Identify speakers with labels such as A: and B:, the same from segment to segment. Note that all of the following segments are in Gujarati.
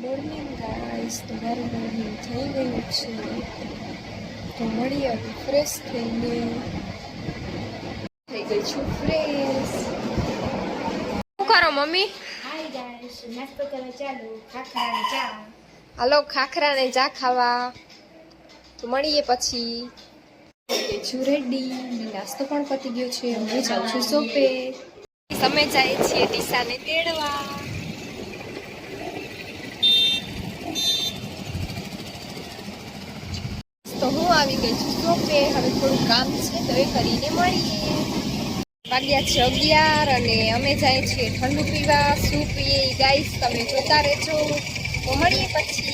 A: મોર્નિંગ ગાઈસ, તમારું મોર્નિંગ થઈ ગયું છે તો મળીએ ફ્રેશ થઈને થઈ ગઈ છું ફ્રેશ. શું કરો મમ્મી?
B: હાય ગાઈસ, નાસ્તો કરવા ચાલો. ખાખરા ને ચા.
A: હાલો ખાખરા ને ચા ખાવા. તો મળીએ પછી. છું રેડી, નાસ્તો પણ પતી ગયો છે. હું જાઉં છું શોપે. તમે જાય છીએ ડીસાને તેડવા. તો હું આવી ગઈ છું શોપે. હવે થોડું કામ છે તો એ કરીને મળીએ. વાગ્યા છે 11 અને અમે જાય છીએ ઠંડુ પીવા. શું પીએ ગાઈસ તમે જોતા રહેજો. તો મળીએ પછી.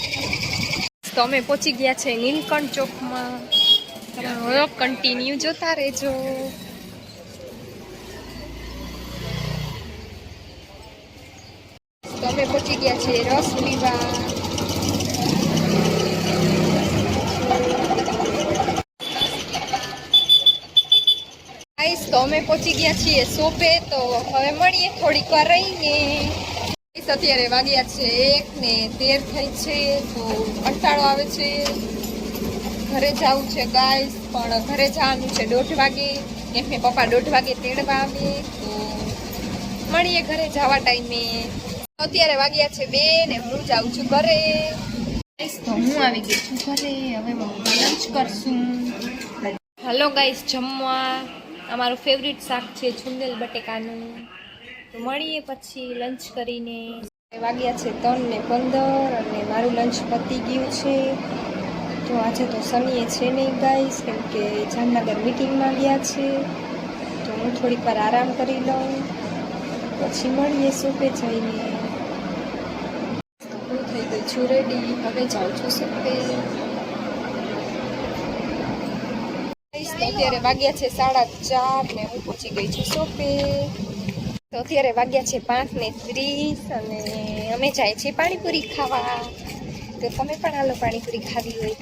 A: તો અમે પહોંચી ગયા છે નીલકંઠ ચોકમાં. તમે વ્લોગ કન્ટિન્યુ જોતા રહેજો. તો અમે પહોંચી ગયા છે રસ પીવા. તો અમે પહોંચી ગયા છીએ શોપે. તો હવે મળીએ થોડીક વાર રહીને. અત્યારે વાગ્યા છે 1:13 થઈ છે. તો કંટાળો આવે છે. ઘરે જવું છે ગાઈસ, પણ ઘરે જવાનું છે 1:30 વાગે. કેમ કે પપ્પા 1:30 વાગે તેડવા આવે. તો મળીએ ઘરે જવા ટાઈમે. અત્યારે વાગ્યા છે 2 ને હું જાઉં છું ઘરે. તો હું આવી ગઈ છું ઘરે. હવે મમ્મી લંચ કરશું. હલો ગાઈસ, જમવા અમારું ફેવરિટ શાક છે છુંદેલ બટેકાનું. તો મળીએ પછી લંચ કરીને. વાગ્યા છે 3:15 અને મારું લંચ પતી ગયું છે. તો આજે તો સનીએ છે નહીં ગાઈસ, કેમ કે જામનગર મીટિંગમાં ગયા છે. તો હું થોડીક વાર આરામ કરી લઉં, પછી મળીએ શોપે જઈને. હું થઈ ગઈ છું રેડી. હવે જાઉં છું શોપે. અત્યારે વાગ્યા છે 4:30 ને હું પહોંચી ગઈ છું શોપે. તો અત્યારે વાગ્યા છે 5:30 અને અમે જાય છીએ પાણીપુરી ખાવા. તો તમે પણ હાલો પાણીપુરી ખાવી હોય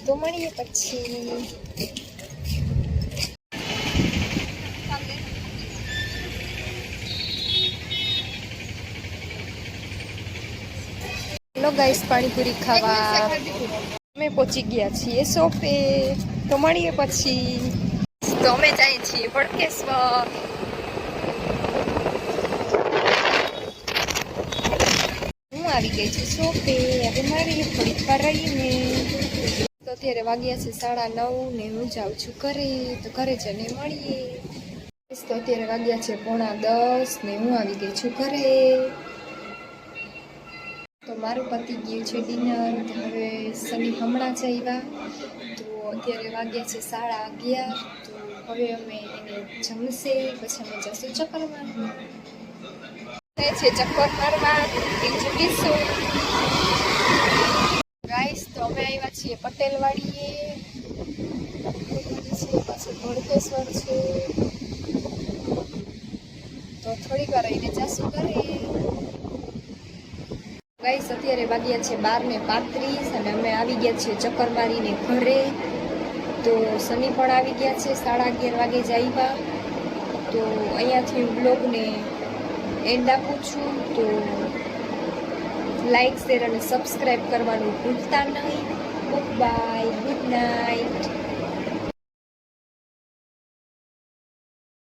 A: તો મળીએ પછી. હેલો ગાઈસ, પાણીપુરી ખાવા અમે પહોંચી ગયા છીએ શોપે. તો મળીએ પછી. તો અમે જઈએ છીએ ભડકેશ્વર. હું આવી ગઈ છું શોપે. હવે મળીએ થોડીક વાર રહીને. તો અત્યારે વાગ્યા છે 9:30 ને હું જાઉં છું ઘરે. તો ઘરે જઈને મળીએ. તો અત્યારે વાગ્યા છે 9:45 ને હું આવી ગઈ છું ઘરે. તો મારું પતી ગયું છે ડિનર. હવે સની હમણાં જ આવ્યા. તો અત્યારે વાગ્યા છે 11:30. તો હવે અમે એને જમશે, પછી અમે જશું ચક્કર મારવા. છે ચક્કર મારવા જઈશું ગાઈસ. તો અમે આવ્યા છીએ પટેલવાડીએ. પાછું ભડકેશ્વર છે. તો થોડીક વાર રહીને જશું ઘરે. ગાઈસ અત્યારે વાગ્યા છે 12:35 અને અમે આવી ગયા છીએ ચક્કર મારીને ઘરે. તો સની પણ આવી ગયા છે. 11:30 વાગે જ આવ્યા. તો અહીંયાથી હું બ્લોગને એન્ડ આપું છું. તો લાઈક, શેર અને સબસ્ક્રાઈબ કરવાનું ભૂલતા નહીં. Bye, good night.